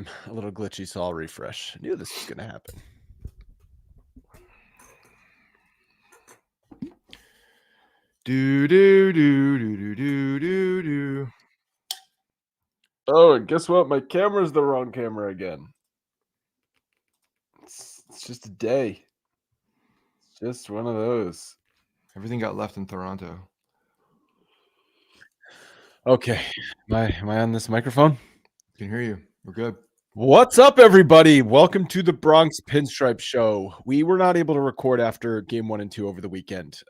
I'm a little glitchy, so I'll refresh. I knew this was going to happen. Do. Oh, and guess what? My camera's the wrong camera again. It's just a day. It's just one of those. Everything got left in Toronto. Okay. Am I on this microphone? Can hear you. We're good. What's up, everybody? Welcome to the Bronx Pinstripes show. We were not able to record after game 1 and 2 over the weekend.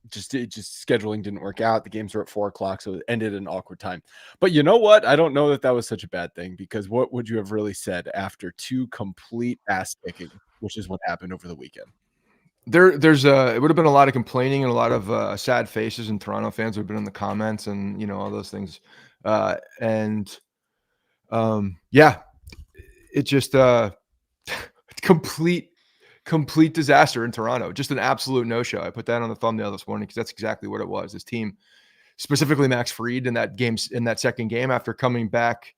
Just scheduling didn't work out. The games were at 4:00, so it ended at an awkward time. But you know what? I don't know that was such a bad thing, because what would you have really said after 2 complete ass kicking, which is what happened over the weekend? There's it would have been a lot of complaining and a lot of sad faces, and Toronto fans would have been in the comments and all those things. Yeah, it just complete disaster in Toronto. Just an absolute no-show. I put that on the thumbnail this morning because that's exactly what it was. This team, specifically Max Fried, in that second game after coming back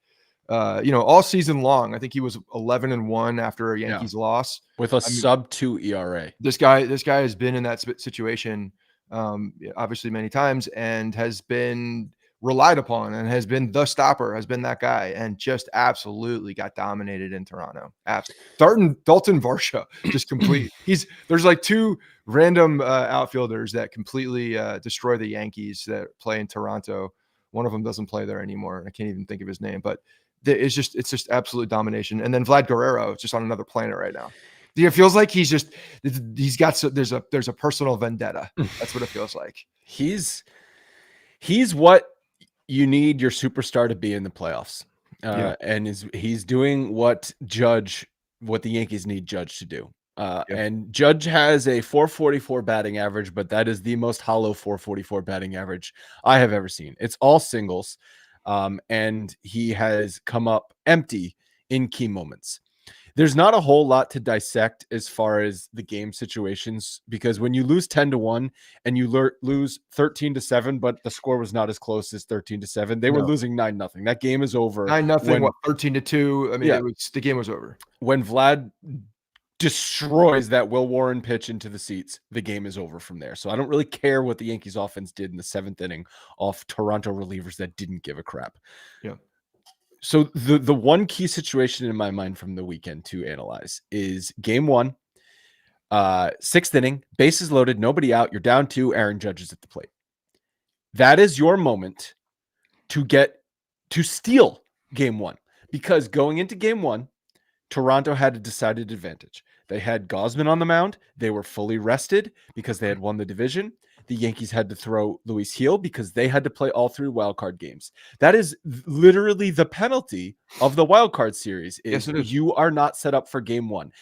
all season long. I think he was 11-1 after a Yankees loss with a sub-2 ERA. This guy has been in that situation obviously many times and has been relied upon and has been the stopper, has been that guy, and just absolutely got dominated in Toronto. Dalton Varsha just complete. There's like 2 random outfielders that completely destroy the Yankees that play in Toronto. One of them doesn't play there anymore. I can't even think of his name, but it's just absolute domination. And then Vlad Guerrero is just on another planet right now. It feels like there's a personal vendetta. That's what it feels like. He's what you need your superstar to be in the playoffs. And he's doing what the Yankees need Judge to do. And Judge has a 444 batting average, but that is the most hollow 444 batting average I have ever seen. It's all singles. And he has come up empty in key moments. There's not a whole lot to dissect as far as the game situations, because when you lose 10-1 and you lose 13-7, but the score was not as close as 13-7, they were losing 9-0. That game is over. 9-0, 13-2. I mean, the game was over. When Vlad destroys that Will Warren pitch into the seats, the game is over from there. So I don't really care what the Yankees offense did in the 7th inning off Toronto relievers that didn't give a crap. Yeah. So the one key situation in my mind from the weekend to analyze is game 1, 6th inning, bases loaded, nobody out. You're down 2, Aaron Judge is at the plate. That is your moment to steal game 1, because going into game 1, Toronto had a decided advantage. They had Gausman on the mound. They were fully rested because they had won the division. The Yankees had to throw Luis Gil because they had to play all 3 wildcard games. That is literally the penalty of the wildcard series. Yes, it is. You are not set up for game 1.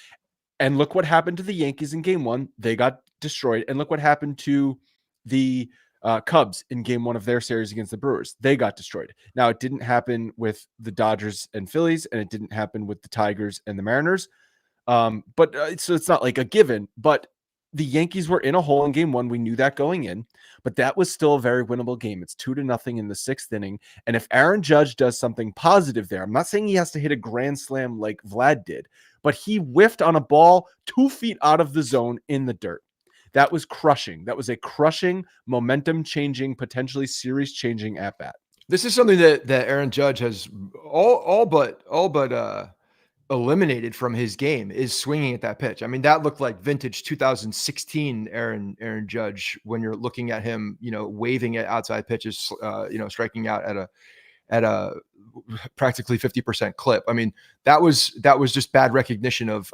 And look what happened to the Yankees in game 1. They got destroyed. And look what happened to the Cubs in game 1 of their series against the Brewers. They got destroyed. Now, it didn't happen with the Dodgers and Phillies, and it didn't happen with the Tigers and the Mariners. So it's not like a given, but the Yankees were in a hole in game 1. We knew that going in, but that was still a very winnable game. It's 2-0 in the 6th inning. And if Aaron Judge does something positive there, I'm not saying he has to hit a grand slam like Vlad did, but he whiffed on a ball 2 feet out of the zone in the dirt. That was crushing. That was a crushing, momentum-changing, potentially series-changing at-bat. This is something that Aaron Judge has all but eliminated from his game, is swinging at that pitch. I mean, that looked like vintage 2016 Aaron Judge when you're looking at him, waving at outside pitches, striking out at a practically 50% clip. I mean, that was just bad recognition of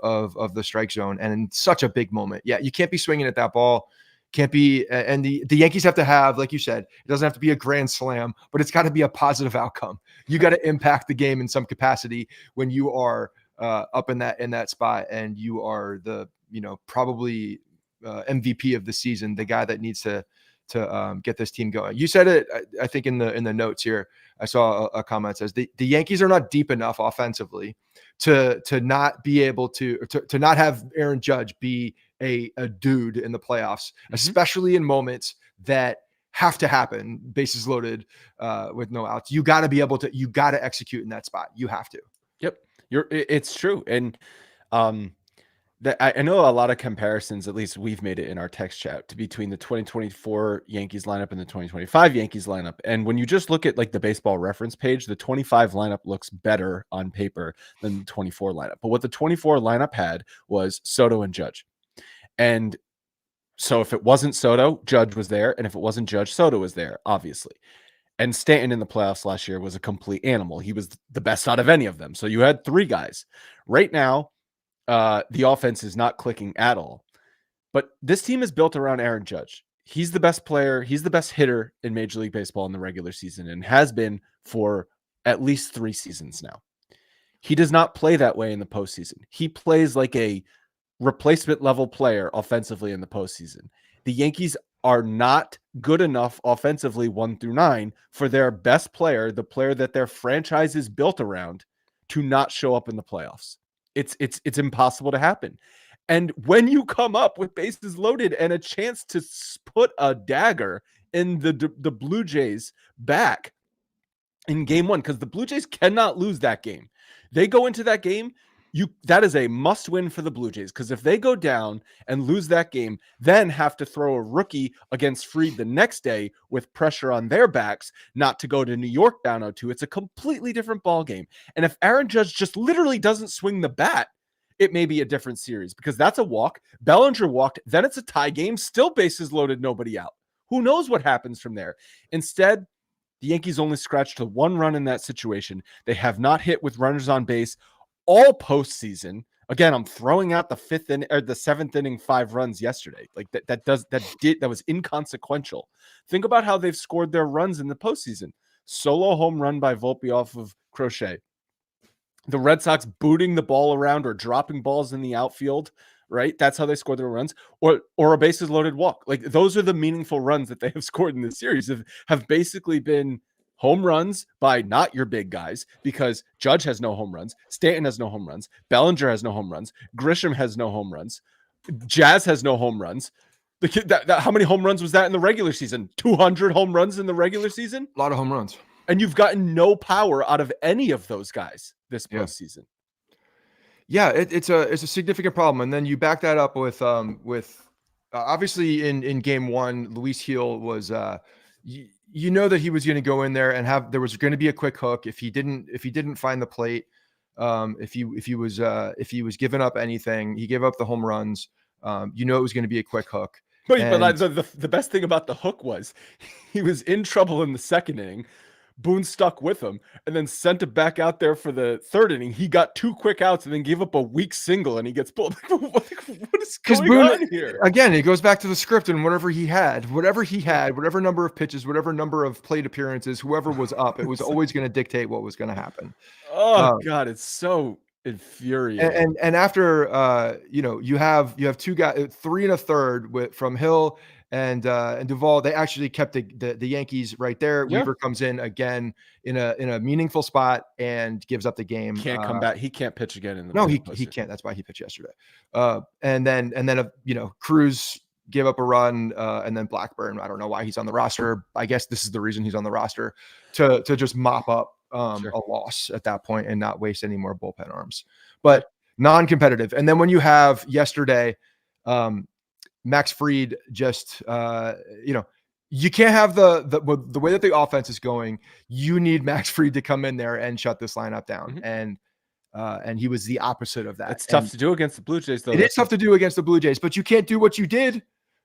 the strike zone, and in such a big moment. Yeah, you can't be swinging at that ball. Can't be, and the Yankees have to have, like you said, it doesn't have to be a grand slam, but it's got to be a positive outcome. You got to impact the game in some capacity when you are up in that spot, and you are the probably MVP of the season, the guy that needs to get this team going. You said it, I think in the notes here. I saw a comment that says the Yankees are not deep enough offensively to not be able to not have Aaron Judge be a dude in the playoffs, especially in moments that have to happen, bases loaded with no outs. You got to be able to, you got to execute in that spot. You have to. Yep. It's true. And I know a lot of comparisons, at least we've made it in our text chat, between the 2024 Yankees lineup and the 2025 Yankees lineup. And when you just look at like the baseball reference page, the 25 lineup looks better on paper than the 24 lineup. But what the 24 lineup had was Soto and Judge. And so if it wasn't Soto, Judge was there. And if it wasn't Judge, Soto was there, obviously. And Stanton in the playoffs last year was a complete animal. He was the best out of any of them. So you had three guys. Right now, the offense is not clicking at all. But this team is built around Aaron Judge. He's the best player. He's the best hitter in Major League Baseball in the regular season and has been for at least 3 seasons now. He does not play that way in the postseason. He plays like a replacement level player offensively in the postseason. The Yankees are not good enough offensively 1 through 9 for their best player, the player that their franchise is built around, to not show up in the playoffs. It's impossible to happen. And when you come up with bases loaded and a chance to put a dagger in the Blue Jays back in game 1, because the Blue Jays cannot lose that game. They go into that game, that is a must win for the Blue Jays, because if they go down and lose that game, then have to throw a rookie against Fried the next day with pressure on their backs not to go to New York down 0-2, it's a completely different ball game. And if Aaron Judge just literally doesn't swing the bat, it may be a different series, because that's a walk. Bellinger walked, then it's a tie game, still bases loaded, nobody out. Who knows what happens from there? Instead, the Yankees only scratched to 1 run in that situation. They have not hit with runners on base all postseason. Again, I'm throwing out the 7th inning 5 runs yesterday. Like that was inconsequential. Think about how they've scored their runs in the postseason. Solo home run by Volpe off of Crochet. The Red Sox booting the ball around or dropping balls in the outfield, right? That's how they score their runs. Or a bases loaded walk. Like those are the meaningful runs that they have scored in this series, have basically been home runs by not your big guys, because Judge has no home runs, Stanton has no home runs, Bellinger has no home runs, Grisham has no home runs, Jazz has no home runs. The kid, how many home runs was that in the regular season? 200 home runs in the regular season? A lot of home runs. And you've gotten no power out of any of those guys this postseason. Yeah, it's a significant problem. And then you back that up with obviously in game 1, Luis Gil was you know that he was going to go in there and there was going to be a quick hook if he didn't find the plate. If he was giving up anything, he gave up the home runs. You know it was going to be a quick hook. But the best thing about the hook was he was in trouble in the 2nd inning. Boone stuck with him and then sent it back out there for the 3rd inning. He got 2 quick outs and then gave up a weak single and he gets pulled. What is going on here? Again, it goes back to the script and whatever number of pitches, whatever number of plate appearances, whoever was up, it was always going to dictate what was going to happen. Oh God, it's so infuriating. And after you have 2 guys, 3 1/3 from Hill and Duvall. They actually kept the Yankees right there. Yeah. Weaver comes in again in a meaningful spot and gives up the game. Can't come back. He can't pitch again in the No, he can't. That's why he pitched yesterday. And then Cruz gave up a run, and then Blackburn. I don't know why he's on the roster. I guess this is the reason he's on the roster, to just mop up a loss at that point and not waste any more bullpen arms. But non-competitive. And then when you have yesterday, Max Fried just, you can't have the way that the offense is going. You need Max Fried to come in there and shut this lineup down. Mm-hmm. And he was the opposite of that. It's tough to do against the Blue Jays, though. It is tough to do against the Blue Jays, but you can't do what you did.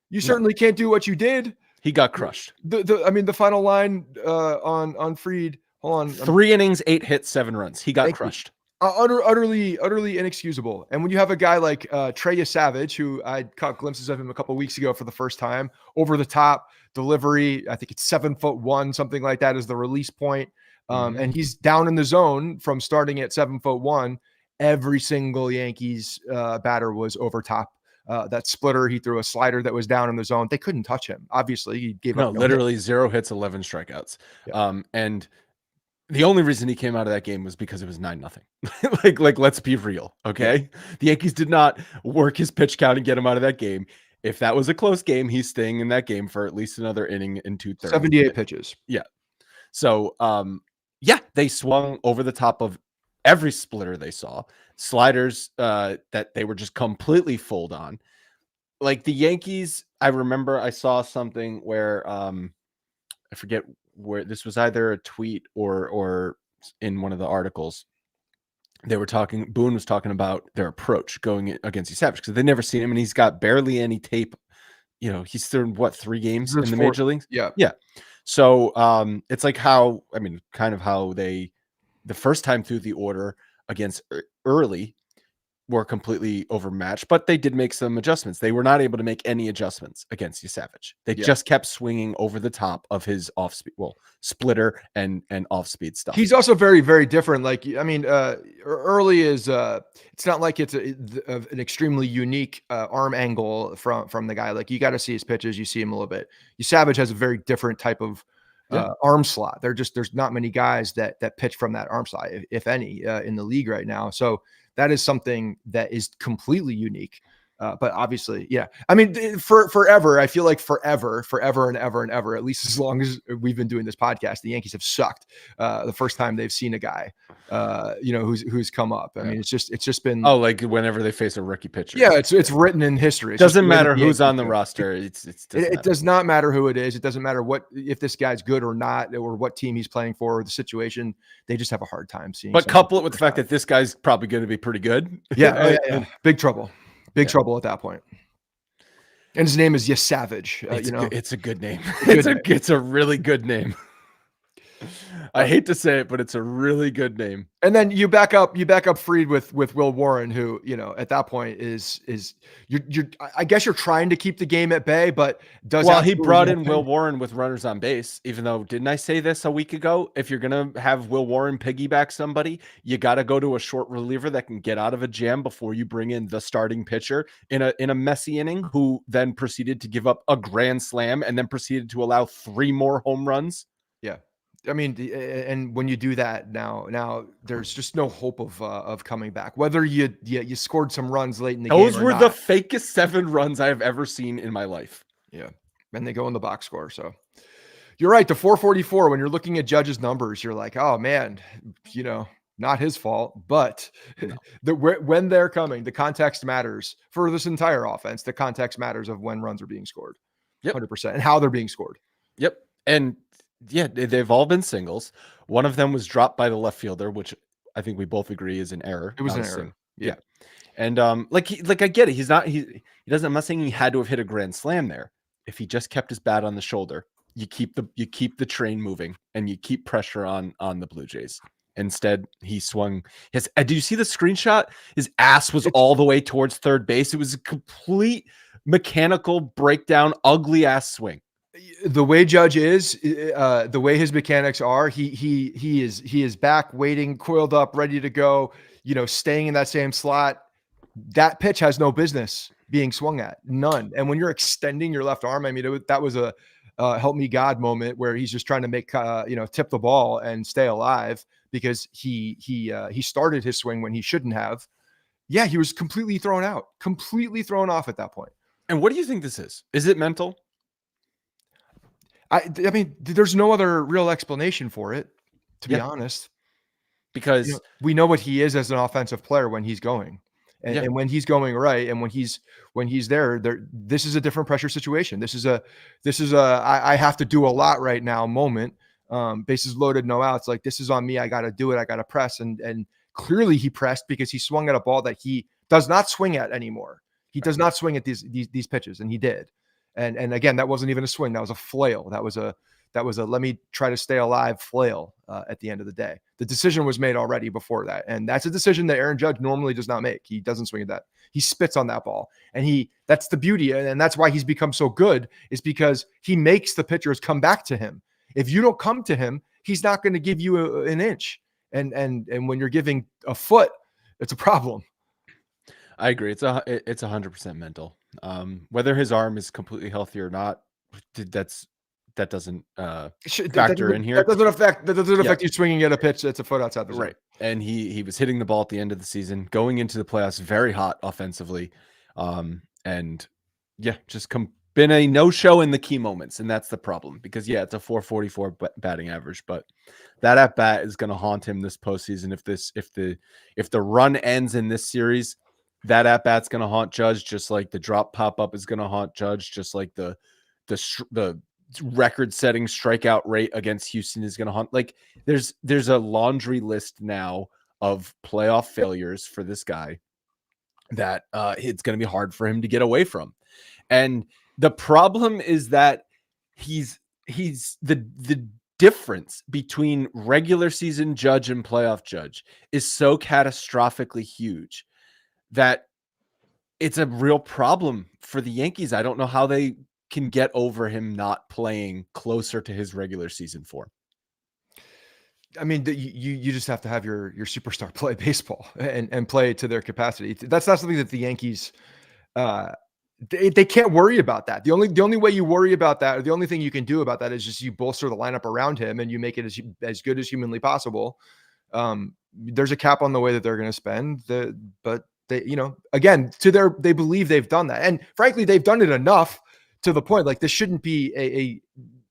You certainly can't do what you did. He got crushed. The final line on Fried. Hold on. 3 innings, 8 hits, 7 runs. He got crushed. Utterly inexcusable. And when you have a guy like Treya Savage, who I caught glimpses of him a couple of weeks ago for the first time, over the top delivery, I think it's 7'1", something like that is the release point. And he's down in the zone from starting at 7'1". Every single Yankees batter was over top. That splitter, he threw a slider that was down in the zone. They couldn't touch him. Obviously, he gave up literally 0 hits, 11 strikeouts. Yeah. And the only reason he came out of that game was because it was 9-0. like let's be real, okay? The Yankees did not work his pitch count and get him out of that game. If that was a close game, he's staying in that game for at least another inning and 2/3. 78 pitches. Yeah. So, they swung over the top of every splitter they saw, sliders that they were just completely fooled on. Like the Yankees, I remember I saw something where I forget where this was, either a tweet or in one of the articles. They were talking, Boone was talking about their approach going against Savage, because they'd never seen him and he's got barely any tape. He's thrown what, 3 games in the major leagues? Yeah. Yeah. So it's like how, kind of how they, the first time through the order against early, were completely overmatched, but they did make some adjustments. They were not able to make any adjustments against Savage. They just kept swinging over the top of his off speed, splitter and off speed stuff. He's also very, very different. Like, early is it's not like it's an extremely unique arm angle from the guy. Like, you got to see his pitches. You see him a little bit. Savage has a very different type of arm slot. There's not many guys that pitch from that arm slot, if any, in the league right now. So that is something that is completely unique. But obviously, yeah. Forever, I feel like forever and ever, at least as long as we've been doing this podcast, the Yankees have sucked the first time they've seen a guy, who's come up. It's just been. Oh, like whenever they face a rookie pitcher. Yeah, it's written in history. It doesn't matter who's on the roster. It does not matter who it is. It doesn't matter if this guy's good or not, or what team he's playing for, or the situation. They just have a hard time seeing. But couple it with the fact that this guy's probably going to be pretty good. Yeah, big trouble. Big trouble at that point. And his name is Savage. It's a good name. It's a really good name. I hate to say it, but it's a really good name. And then you back up Fried with Will Warren, who, at that point is I guess you're trying to keep the game at bay, but he brought in Will Warren with runners on base, even though, didn't I say this a week ago? If you're going to have Will Warren piggyback somebody, you got to go to a short reliever that can get out of a jam before you bring in the starting pitcher in a messy inning, who then proceeded to give up a grand slam and then proceeded to allow 3 more home runs. Yeah. And when you do that now there's just no hope of coming back. Whether you scored some runs late in the game. Those were the fakest 7 runs I have ever seen in my life. Yeah, and they go in the box score. So you're right. The 444. When you're looking at Judge's numbers, you're like, oh man, not his fault. But when they're coming, the context matters for this entire offense. The context matters of when runs are being scored. 100%, and how they're being scored. Yep, and. Yeah, they've all been singles. One of them was dropped by the left fielder, which I think we both agree is an error. It was an error. Yeah. And I get it. I'm not saying he had to have hit a grand slam there. If he just kept his bat on the shoulder, you keep the train moving and you keep pressure on the Blue Jays. Instead, he swung his. Do you see the screenshot? His ass was all the way towards third base. It was a complete mechanical breakdown, ugly ass swing. The way Judge is, the way his mechanics are, he is back, waiting, coiled up, ready to go, staying in that same slot. That pitch has no business being swung at, none. And when you're extending your left arm, that was a help me God moment where he's just trying to make tip the ball and stay alive, because he started his swing when he shouldn't have. Yeah, he was completely thrown off at that point. And what do you think this is? Is it mental? There's no other real explanation for it, to be honest, because we know what he is as an offensive player when he's going, and when he's going right, and when he's there. This is a different pressure situation. This is a I have to do a lot right now moment. Bases loaded, no outs. Like, this is on me. I got to do it. I got to press, and clearly he pressed, because he swung at a ball that he does not swing at anymore. He does not swing at these pitches, and he did. And again, that wasn't even a swing. That was a flail. That was a let me try to stay alive flail at the end of the day. The decision was made already before that. And that's a decision that Aaron Judge normally does not make. He doesn't swing at that. He spits on that ball. And that's the beauty. And that's why he's become so good, is because he makes the pitchers come back to him. If you don't come to him, he's not going to give you an inch. And when you're giving a foot, it's a problem. I agree. It's 100% mental. Whether his arm is completely healthy or not, that doesn't factor in here. That doesn't affect you swinging at a pitch that's a foot outside the zone. Right. And he was hitting the ball at the end of the season, going into the playoffs very hot offensively, and just been a no-show in the key moments, and that's the problem. Because it's a 444 batting average, but that at bat is going to haunt him this postseason. If the run ends in this series, that at bat's going to haunt Judge, just like the drop pop up is going to haunt Judge, just like the record-setting strikeout rate against Houston is going to haunt. Like there's a laundry list now of playoff failures for this guy that it's going to be hard for him to get away from. And the problem is that he's the difference between regular season Judge and playoff Judge is so catastrophically huge that it's a real problem for the Yankees. I don't know how they can get over him not playing closer to his regular season form. I mean, you just have to have your superstar play baseball and play to their capacity. That's not something that the Yankees, they can't worry about that. The only way you worry about that, or the only thing you can do about that, is just you bolster the lineup around him and you make it as good as humanly possible. There's a cap on the way that they're going to spend, but they, again, they believe they've done that, and frankly, they've done it enough to the point like this shouldn't be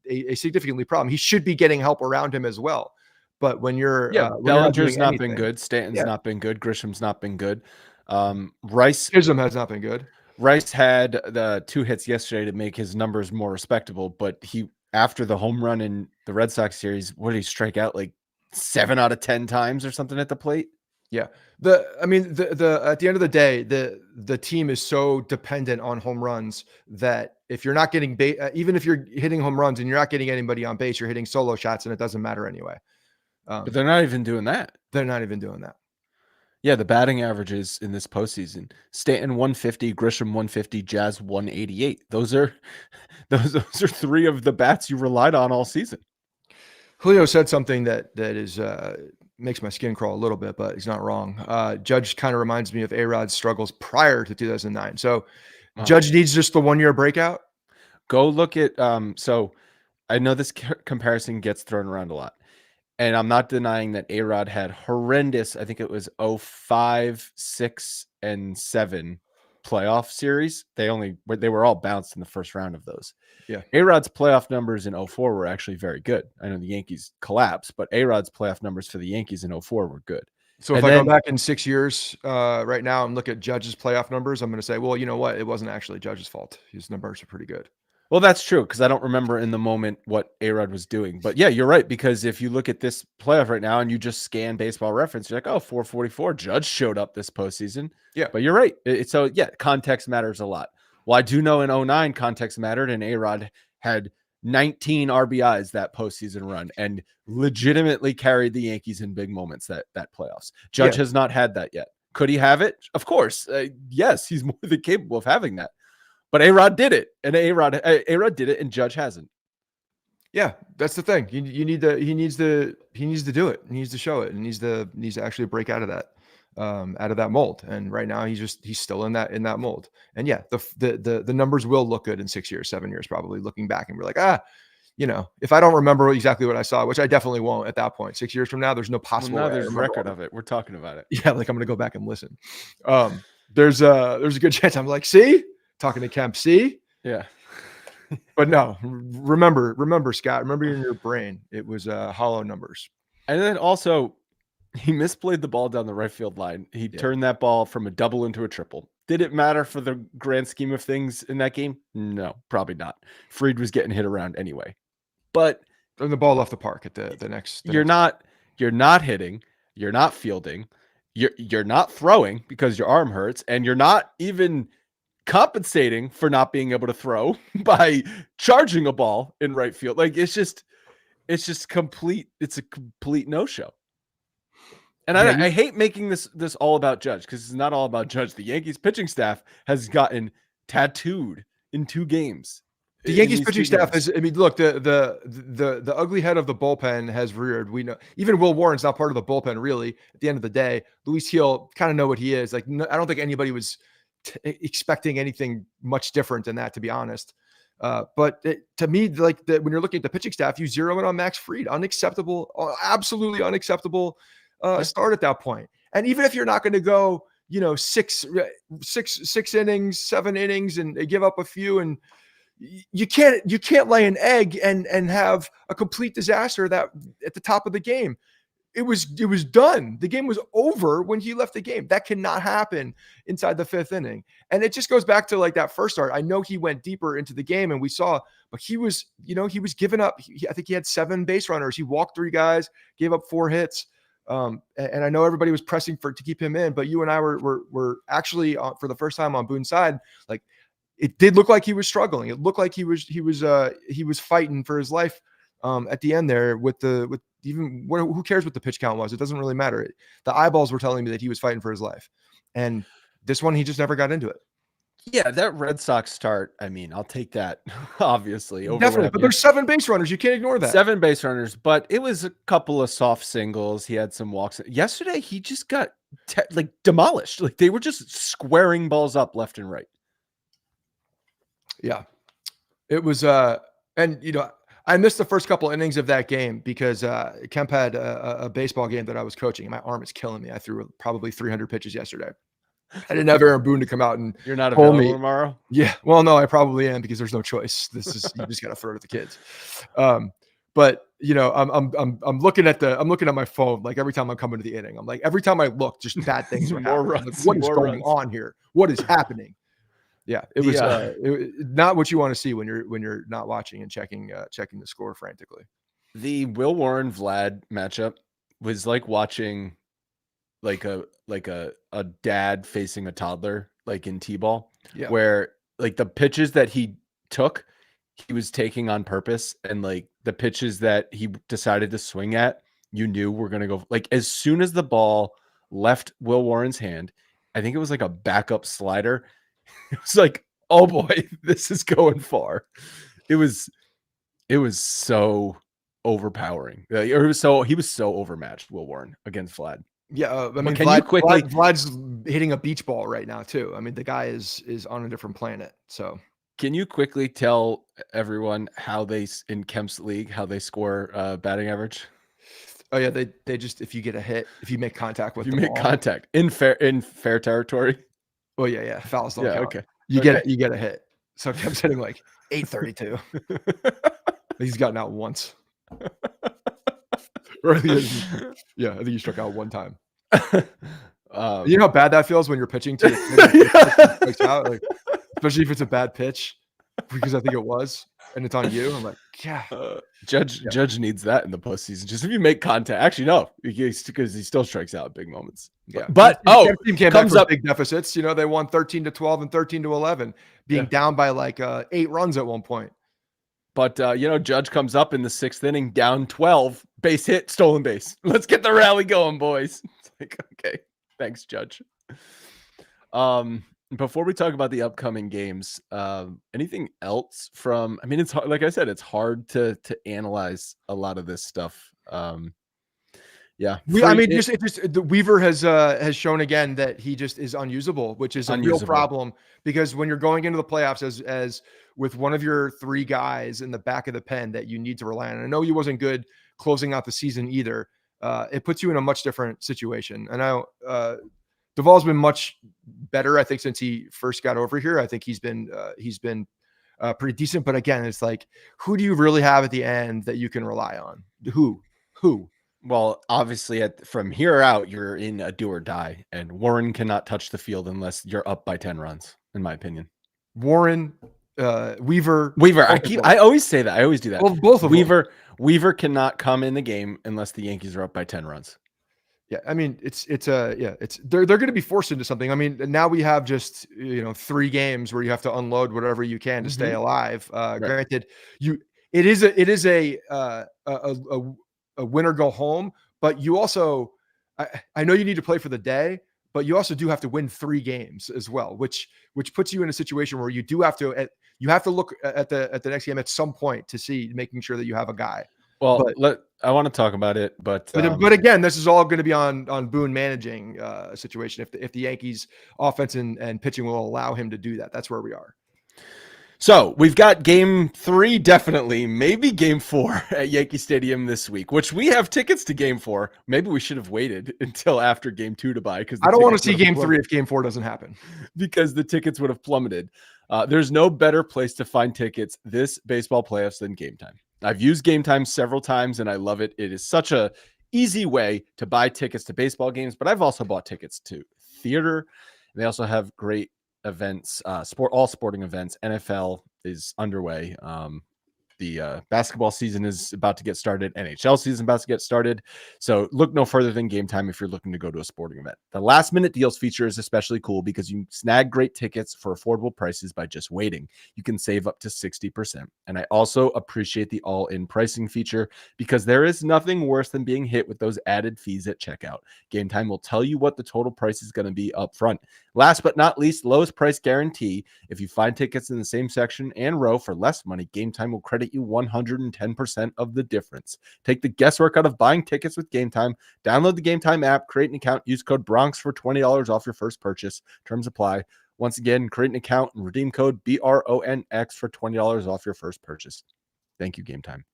a significantly problem. He should be getting help around him as well. But when Bellinger's not been good, Stanton's not been good, Grisham's not been good. Chisholm has not been good. Rice had the 2 hits yesterday to make his numbers more respectable, but after the home run in the Red Sox series, what did he strike out like 7 out of 10 times or something at the plate? Yeah. At the end of the day, the team is so dependent on home runs that if you're not getting even if you're hitting home runs and you're not getting anybody on base, you're hitting solo shots and it doesn't matter anyway. But they're not even doing that. They're not even doing that. Yeah, the batting averages in this postseason: Stanton 150, Grisham 150, Jazz 188. Those are 3 of the bats you relied on all season. Julio said something that is makes my skin crawl a little bit, but he's not wrong. Judge kind of reminds me of A-Rod's struggles prior to 2009. So Judge needs just the 1-year breakout. Go look at so I know this comparison gets thrown around a lot. And I'm not denying that A-Rod had horrendous, I think it was 05, 6, and 7 playoff series. They were all bounced in the first round of those. Yeah. A-Rod's playoff numbers in 04 were actually very good. I know the Yankees collapsed, but A-Rod's playoff numbers for the Yankees in 04 were good. So if I go back in 6 years right now and look at Judge's playoff numbers, I'm going to say, well, you know what? It wasn't actually Judge's fault. His numbers are pretty good. Well, that's true, because I don't remember in the moment what A-Rod was doing. But yeah, you're right, because if you look at this playoff right now and you just scan Baseball Reference, you're like, oh, 444, Judge showed up this postseason. Yeah, but you're right. So yeah, context matters a lot. Well, I do know in 09 context mattered, and A-Rod had 19 RBIs that postseason run and legitimately carried the Yankees in big moments that playoffs. Judge has not had that yet. Could he have it? Of course. Yes, he's more than capable of having that. But A-Rod did it, and A-Rod did it, and Judge hasn't. Yeah, that's the thing. He needs to do it. He needs to show it, and needs to actually break out of that mold. And right now he's still in that mold. And yeah, the numbers will look good in 6 years, 7 years, probably looking back, and we're like, if I don't remember exactly what I saw, which I definitely won't at that point, 6 years from now, there's no possible. Well, there's record of it. We're talking about it. Yeah, like I'm gonna go back and listen. There's a good chance I'm like, see. Talking to Kemp, see? Yeah. But no, remember, Scott, remember in your brain, it was hollow numbers. And then also, he misplayed the ball down the right field line. He turned that ball from a double into a triple. Did it matter for the grand scheme of things in that game? No, probably not. Fried was getting hit around anyway. But and the ball left the park at the next. You're not hitting, you're not fielding, you're not throwing because your arm hurts, and you're not even compensating for not being able to throw by charging a ball in right field. Like it's a complete no-show. And I hate making this all about Judge, because it's not all about Judge. The Yankees pitching staff has gotten tattooed in 2 games. The Yankees pitching staff has, I mean, look, the ugly head of the bullpen has reared. We know even Will Warren's not part of the bullpen, really. At the end of the day, Luis Gil kind of know what he is. Like, I don't think anybody was expecting anything much different than that, to be honest. But to me, like when you're looking at the pitching staff, you zero in on Max Fried. Unacceptable, absolutely unacceptable start at that point. And even if you're not going to go, 6 innings, 7 innings, and give up a few, and you can't lay an egg and have a complete disaster that at the top of the game. It was done. The game was over when he left the game. That cannot happen inside the 5th inning. And it just goes back to like that first start. I know he went deeper into the game and we saw, but he was giving up. I think he had 7 base runners. He walked 3 guys, gave up 4 hits. And I know everybody was pressing to keep him in, but you and I were actually for the first time on Boone's side. Like it did look like he was struggling. It looked like he was fighting for his life at the end there who cares what the pitch count was? It doesn't really matter. The eyeballs were telling me that he was fighting for his life. And this one, he just never got into it. Yeah, that Red Sox start, I mean, I'll take that, obviously. Over Definitely, but there's 7 base runners. You can't ignore that. 7 base runners, but it was a couple of soft singles. He had some walks. Yesterday, he just got demolished. Like they were just squaring balls up left and right. Yeah. It was, and I missed the first couple innings of that game because Kemp had a baseball game that I was coaching. And my arm is killing me. I threw probably 300 pitches yesterday. I didn't have Aaron Boone to come out and you're not available tomorrow. Yeah, well, no, I probably am because there's no choice. This is you just got to throw it at the kids. But I'm looking at my phone like every time I'm coming to the inning. I'm like every time I look, just bad things are happening. Like, what is going on here? What is happening? Yeah, it was not what you want to see when you're not watching and checking the score frantically. The Will Warren Vlad matchup was like watching like a dad facing a toddler like in T-ball, where like the pitches that he took, he was taking on purpose, and like the pitches that he decided to swing at, you knew were going to go like as soon as the ball left Will Warren's hand. I think it was like a backup slider. It was like, oh boy, this is going far. It was so overpowering. He was so overmatched, Will Warren, against Vlad. Yeah, I mean, Vlad's hitting a beach ball right now too. I mean, the guy is on a different planet. So, can you quickly tell everyone how they in Kemp's league how they score batting average? Oh yeah, they just if you get a hit, if you make contact with contact in fair territory. Oh yeah, fouls don't count. Okay, you get a hit. So Kemp's hitting like 832. He's gotten out once. I think he struck out one time. You know how bad that feels when you're pitching to out, like, especially if it's a bad pitch, because I think it was, and it's on you. I'm like, yeah. Judge needs that in the postseason. Just if you make contact. Actually, no, because he still strikes out at big moments. Yeah, but team came comes up big deficits. They won 13-12 and 13-11, being down by like 8 runs at one point. But, Judge comes up in the 6th inning, down 12, base hit, stolen base. Let's get the rally going, boys. It's like, okay, thanks, Judge. Before we talk about the upcoming games, anything else from, I mean, it's hard, like I said, it's hard to analyze a lot of this stuff. The Weaver has shown again that he just is unusable, which is a real problem because when you're going into the playoffs as with one of your 3 guys in the back of the pen that you need to rely on. And I know he wasn't good closing out the season either. It puts you in a much different situation. And now Duvall's been much better, I think, since he first got over here. I think he's been pretty decent. But again, it's like, who do you really have at the end that you can rely on? Who? Well, obviously, from here out, you're in a do or die, and Warren cannot touch the field unless you're up by 10 runs, in my opinion. Warren, Weaver. I always say that. I always do that. Well, both of them. Weaver cannot come in the game unless the Yankees are up by 10 runs. Yeah, I mean, they're going to be forced into something. I mean, now we have just 3 games where you have to unload whatever you can to stay alive. Granted, it is a win or go home, but you also, I know you need to play for the day, but you also do have to win 3 games as well, which puts you in a situation where you do have to look at the next game at some point to see, making sure that you have a guy. Well, I want to talk about it, but again, this is all going to be on Boone managing a situation. If the Yankees offense and pitching will allow him to do that, that's where we are. So we've got game 3, definitely, maybe game 4 at Yankee Stadium this week, which we have tickets to game 4. Maybe we should have waited until after game 2 to buy, because I don't want to see game 3 if game 4 doesn't happen, because the tickets would have plummeted. There's no better place to find tickets this baseball playoffs than Game Time. I've used Game Time several times and I love it. It is such a easy way to buy tickets to baseball games, but I've also bought tickets to theater. They also have great events, all sporting events. NFL is underway. The basketball season is about to get started. NHL season about to get started. So look no further than Game Time if you're looking to go to a sporting event. The last minute deals feature is especially cool because you snag great tickets for affordable prices by just waiting. You can save up to 60%. And I also appreciate the all-in pricing feature because there is nothing worse than being hit with those added fees at checkout. Game Time will tell you what the total price is going to be up front. Last but not least, lowest price guarantee. If you find tickets in the same section and row for less money, Game Time will credit you 110% of the difference. Take the guesswork out of buying tickets with Game Time. Download the Game Time app, create an account, use code Bronx for $20 off your first purchase. Terms apply. Once again, create an account and redeem code BRONX for $20 off your first purchase. Thank you, Game Time.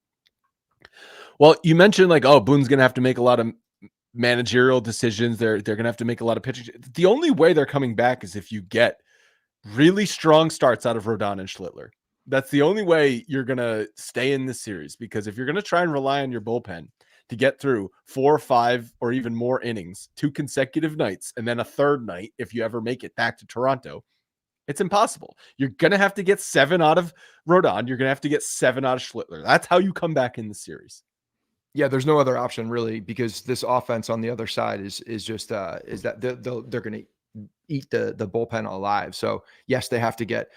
Well, you mentioned Boone's going to have to make a lot of managerial decisions. They're going to have to make a lot of pitching. The only way they're coming back is if you get really strong starts out of Rodon and Schlittler. That's the only way you're going to stay in this series, because if you're going to try and rely on your bullpen to get through 4 or 5 or even more innings, 2 consecutive nights, and then a third night, if you ever make it back to Toronto, it's impossible. You're going to have to get 7 out of Rodon. You're going to have to get 7 out of Schlittler. That's how you come back in the series. Yeah, there's no other option really, because this offense on the other side is just is that they're going to eat the bullpen alive. So yes, they have to get.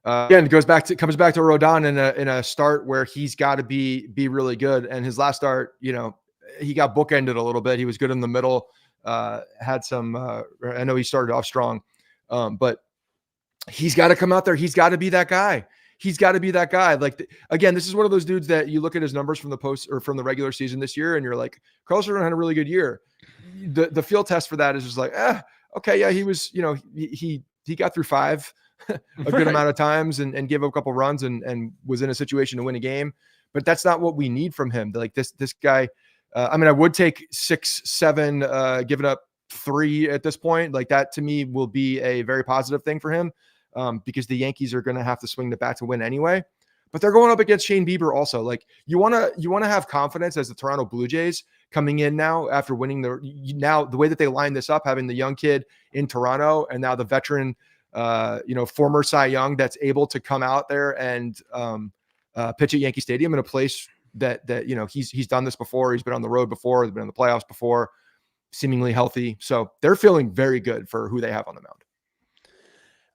Again, it comes back to Rodon in a start where he's got to be really good. And his last start, he got bookended a little bit. He was good in the middle. Had some. I know he started off strong, but he's got to come out there. He's got to be that guy. He's got to be that guy. Again, this is one of those dudes that you look at his numbers from the post or from the regular season this year, and you're like, Carlos Rodon had a really good year. The field test for that is just like, okay, yeah, he was, he got through 5 a good amount of times and gave up a couple runs and was in a situation to win a game. But that's not what we need from him. Like this guy, I would take 6, 7, giving up 3 at this point. Like that to me will be a very positive thing for him. Because the Yankees are going to have to swing the bat to win anyway, but they're going up against Shane Bieber also. Like you want to have confidence as the Toronto Blue Jays coming in now after winning the way that they line this up, having the young kid in Toronto and now the veteran, former Cy Young that's able to come out there and pitch at Yankee Stadium in a place that he's done this before. He's been on the road before. He's been in the playoffs before, seemingly healthy. So they're feeling very good for who they have on the mound.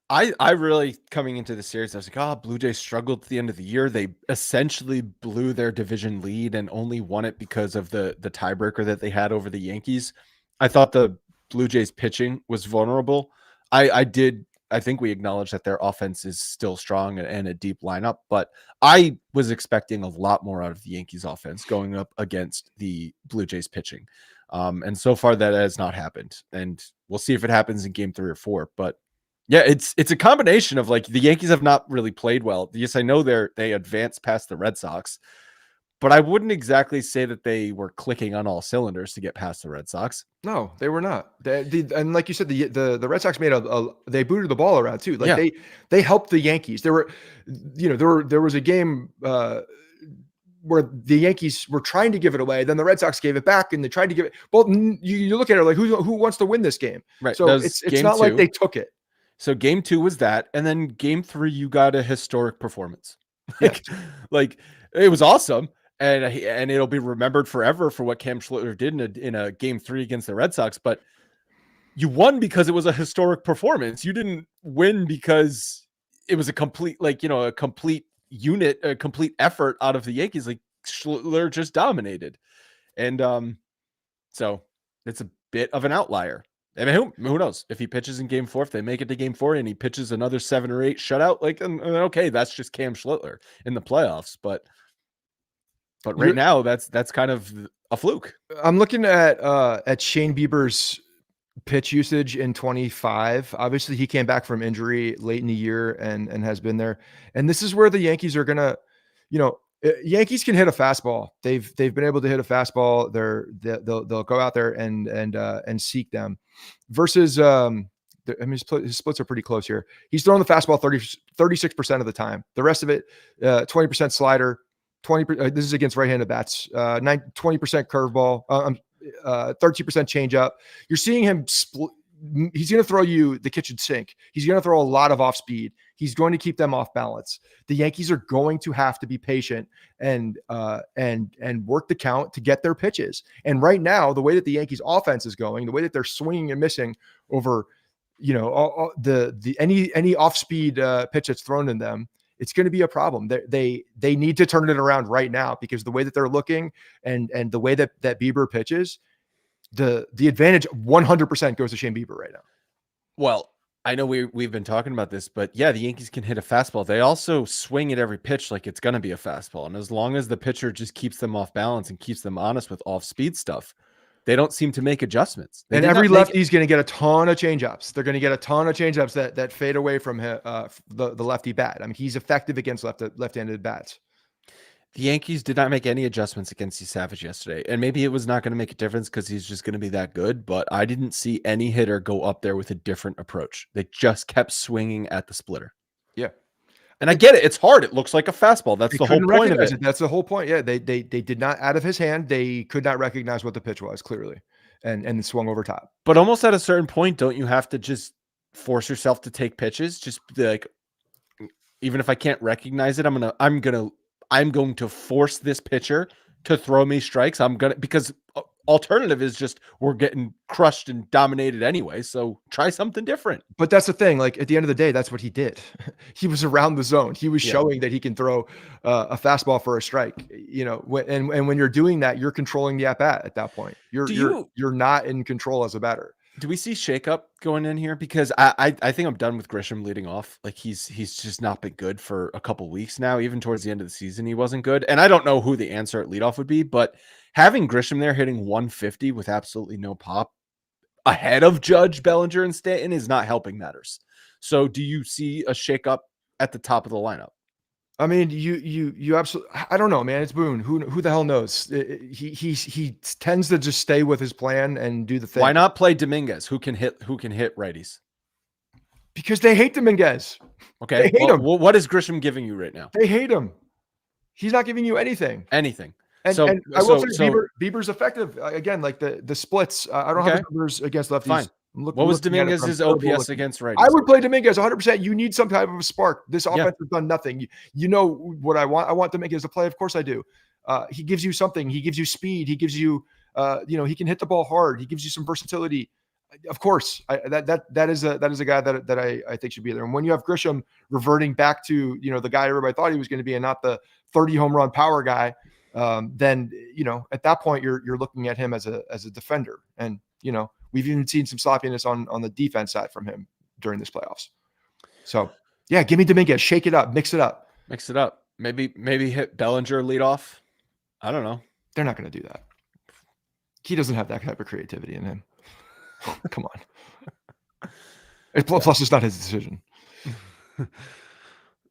I really, coming into the series, I was like, Blue Jays struggled at the end of the year. They essentially blew their division lead and only won it because of the tiebreaker that they had over the Yankees. I thought the Blue Jays pitching was vulnerable. I think we acknowledged that their offense is still strong and a deep lineup, but I was expecting a lot more out of the Yankees offense going up against the Blue Jays pitching. And so far that has not happened. And we'll see if it happens in game 3 or 4, but yeah, it's a combination of the Yankees have not really played well. Yes, I know they advanced past the Red Sox, but I wouldn't exactly say that they were clicking on all cylinders to get past the Red Sox. No, they were not. And like you said, the Red Sox made they booted the ball around too. They helped the Yankees. There was a game where the Yankees were trying to give it away. Then the Red Sox gave it back and they tried to give it. Well, you look at it like who wants to win this game? Right. So it's not like they took it. So game 2 was that, and then game 3 you got a historic performance. Like it was awesome, and it'll be remembered forever for what Cam Schlittler did in a game 3 against the Red Sox. But you won because it was a historic performance. You didn't win because it was a complete a complete unit, a complete effort out of the Yankees. Like Schlittler just dominated, and so it's a bit of an outlier. I mean, who knows if he pitches in game 4, if they make it to game 4 and he pitches another 7 or 8 shutout, okay, that's just Cam Schlittler in the playoffs. But right now that's kind of a fluke. I'm looking at Shane Bieber's pitch usage in 25. Obviously, he came back from injury late in the year and has been there. And this is where the Yankees are gonna, Yankees can hit a fastball. They've been able to hit a fastball. They'll go out there and seek them. Versus, his splits are pretty close here. He's throwing the fastball 36% of the time. The rest of it, 20% slider. 20%. This is against right-handed bats. 20% curveball. 13% changeup. You're seeing him split. He's going to throw you the kitchen sink. He's going to throw a lot of off speed. He's going to keep them off balance. The Yankees are going to have to be patient and work the count to get their pitches. And right now, the way that the Yankees offense is going, the way that they're swinging and missing over, any off speed pitch that's thrown in them, it's going to be a problem. They need to turn it around right now, because the way that they're looking and the way that Bieber pitches, the advantage 100% goes to Shane Bieber right now. Well, I know we've been talking about this, but yeah, the Yankees can hit a fastball. They also swing at every pitch like it's going to be a fastball. And as long as the pitcher just keeps them off balance and keeps them honest with off-speed stuff, they don't seem to make adjustments. And every lefty is going to get a ton of changeups. They're going to get a ton of changeups that fade away from the lefty bat. I mean, he's effective against left-handed bats. The Yankees did not make any adjustments against C. Savage yesterday. And maybe it was not going to make a difference because he's just going to be that good. But I didn't see any hitter go up there with a different approach. They just kept swinging at the splitter. Yeah. And I get it. It's hard. It looks like a fastball. That's the whole point of it. That's the whole point. Yeah. They did not, out of his hand, they could not recognize what the pitch was, clearly. And swung over top. But almost at a certain point, don't you have to just force yourself to take pitches? Just be like, even if I can't recognize it, I'm going to force this pitcher to throw me strikes. Because alternative is just we're getting crushed and dominated anyway. So try something different. But that's the thing. Like, at the end of the day, that's what he did. He was around the zone. He was showing that he can throw a fastball for a strike. And when you're doing that, you're controlling the at bat at that point. You're not in control as a batter. Do we see shakeup going in here? Because I think I'm done with Grisham leading off. Like, he's just not been good for a couple weeks now. Even towards the end of the season, he wasn't good. And I don't know who the answer at leadoff would be, but having Grisham there hitting 150 with absolutely no pop ahead of Judge, Bellinger, and Stanton is not helping matters. So do you see a shakeup at the top of the lineup? I mean, you absolutely, I don't know, man. It's Boone. Who the hell knows? He tends to just stay with his plan and do the thing. Why not play Dominguez, who can hit righties? Because they hate Dominguez. Okay. They hate him. What is Grisham giving you right now? They hate him. He's not giving you anything. Anything. And I will say Bieber's effective. Again, like the splits. I don't have the numbers against lefties. Fine. What was Dominguez's OPS against righties? I would play Dominguez 100%. You need some type of a spark. This offense has done nothing. You know what I want? I want Dominguez to play. Of course I do. He gives you something. He gives you speed. He gives you, he can hit the ball hard. He gives you some versatility. Of course, that is a guy that I think should be there. And when you have Grisham reverting back to the guy everybody thought he was going to be, and not the 30 home run power guy, then at that point you're looking at him as a defender. And we've even seen some sloppiness on the defense side from him during this playoffs. So yeah, give me Dominguez, shake it up, mix it up. Maybe hit Bellinger lead off. I don't know. They're not going to do that. He doesn't have that type of creativity in him. Come on. Plus, it's not his decision.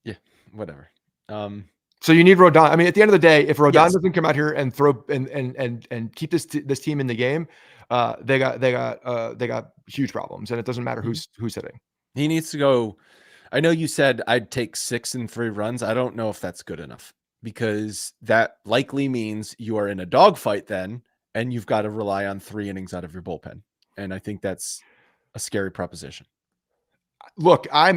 Yeah, whatever. So you need Rodon. I mean, at the end of the day, if Rodon doesn't come out here and throw and keep this team in the game, they got huge problems, and it doesn't matter who's hitting. He needs to go. I know you said I'd take 6 and 3 runs. I don't know if that's good enough, because that likely means you are in a dogfight then, and you've got to rely on 3 innings out of your bullpen. And I think that's a scary proposition. Look, I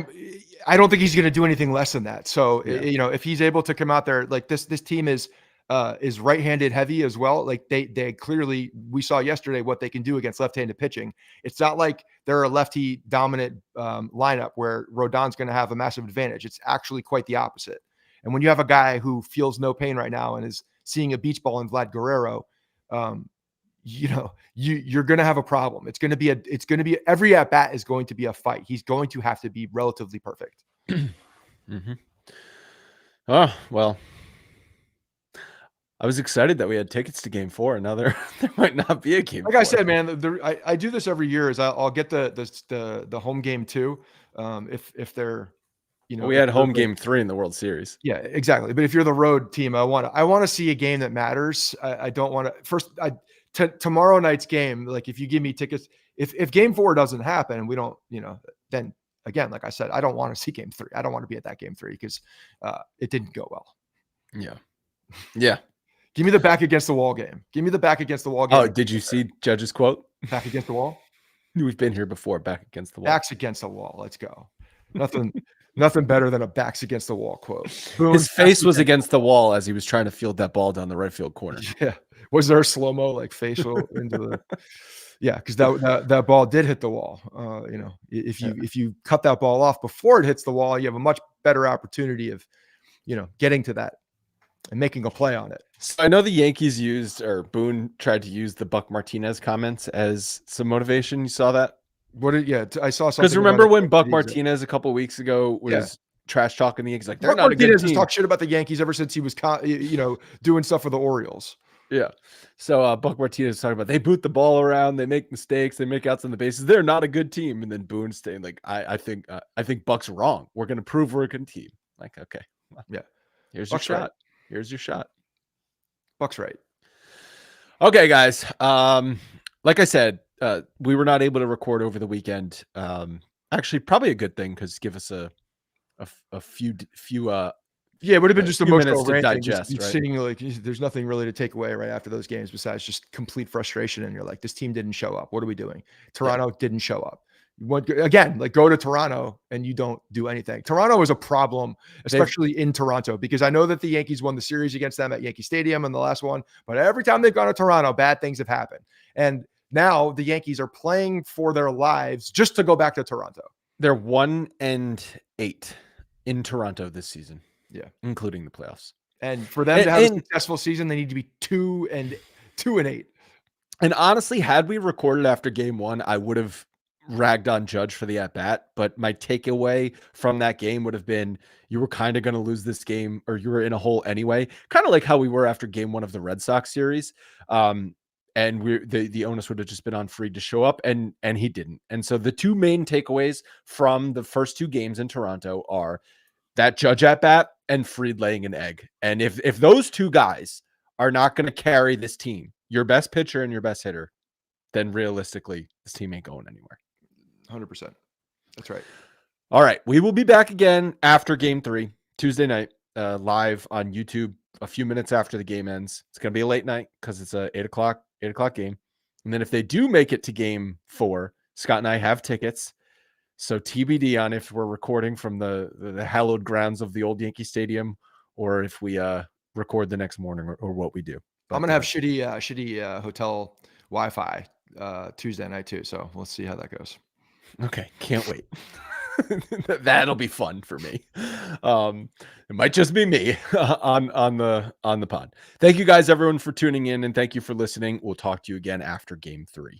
don't think he's going to do anything less than that. So, if he's able to come out there, like this team is right-handed heavy as well. Like they clearly, we saw yesterday what they can do against left-handed pitching. It's not like they're a lefty dominant lineup where Rodon's going to have a massive advantage. It's actually quite the opposite. And when you have a guy who feels no pain right now and is seeing a beach ball in Vlad Guerrero, you're going to have a problem. It's going to be every at bat is going to be a fight. He's going to have to be relatively perfect. Mm-hmm. Oh, well, I was excited that we had tickets to game 4. And now there might not be a game. Like 4. I said, man, I do this every year. Is I'll get the home game too, if they're, we if had they're home the- game 3 in the World Series. Yeah, exactly. But if you're the road team, I want to see a game that matters. I don't want to tomorrow night's game. Like if you give me tickets, if game 4 doesn't happen and we don't, then again, like I said, I don't want to see game 3. I don't want to be at that game 3 because it didn't go well. Yeah. Yeah. Give me the back against the wall game. Give me the back against the wall game. Oh, did you see Judge's quote? Back against the wall? We've been here before. Back against the wall. Backs against the wall. Let's go. Nothing better than a backs against the wall quote. Boom, His face was against the wall as he was trying to field that ball down the right field corner. Yeah. Was there a slow-mo like facial into the yeah, because that ball did hit the wall. If you cut that ball off before it hits the wall, you have a much better opportunity of getting to that and making a play on it. So I know the Yankees Boone tried to use the Buck Martinez comments as some motivation. You saw that? I saw something. Because remember when Buck Martinez a couple weeks ago was trash talking the Yankees, like they're Buck not a good Martinez team. has talked shit about the Yankees ever since he was doing stuff for the Orioles. Yeah. So Buck Martinez is talking about they boot the ball around, they make mistakes, they make outs on the bases. They're not a good team. And then Boone's saying like, I think Buck's wrong. We're going to prove we're a good team. Like, okay, well, yeah. Here's Buck's your shot. right. Here's your shot. Buck's right. Okay, guys. Like I said, we were not able to record over the weekend. Actually, probably a good thing because give us a few. Yeah, it would have been just few minutes emotional to ranting. digest, right? Sitting like there's nothing really to take away right after those games besides just complete frustration. And you're like, this team didn't show up. What are we doing? Toronto didn't show up. Again, like go to Toronto and you don't do anything. Toronto is a problem, especially in Toronto, because I know that the Yankees won the series against them at Yankee Stadium in the last one, but every time they've gone to Toronto, bad things have happened. And now the Yankees are playing for their lives just to go back to Toronto. They're 1-8 in Toronto this season. Yeah, including the playoffs. And for them to have a successful season, they need to be 2-8. And honestly, had we recorded after game 1, I would have ragged on Judge for the at-bat. But my takeaway from that game would have been you were kind of going to lose this game, or you were in a hole anyway. Kind of like how we were after game 1 of the Red Sox series. And the onus would have just been on Fried to show up, and he didn't. And so the two main takeaways from the first 2 games in Toronto are that Judge at bat and Fried laying an egg. And if those 2 guys are not going to carry this team, your best pitcher and your best hitter, then realistically, this team ain't going anywhere. 100%. That's right. All right. We will be back again after game 3, Tuesday night, live on YouTube a few minutes after the game ends. It's going to be a late night because it's a 8 o'clock game. And then if they do make it to game 4, Scott and I have tickets. So TBD on if we're recording from the hallowed grounds of the old Yankee Stadium, or if we record the next morning, or what we do. But I'm gonna have shitty hotel Wi-Fi Tuesday night too. So we'll see how that goes. Okay, can't wait. That'll be fun for me. It might just be me on the pod. Thank you guys, everyone, for tuning in, and thank you for listening. We'll talk to you again after game 3.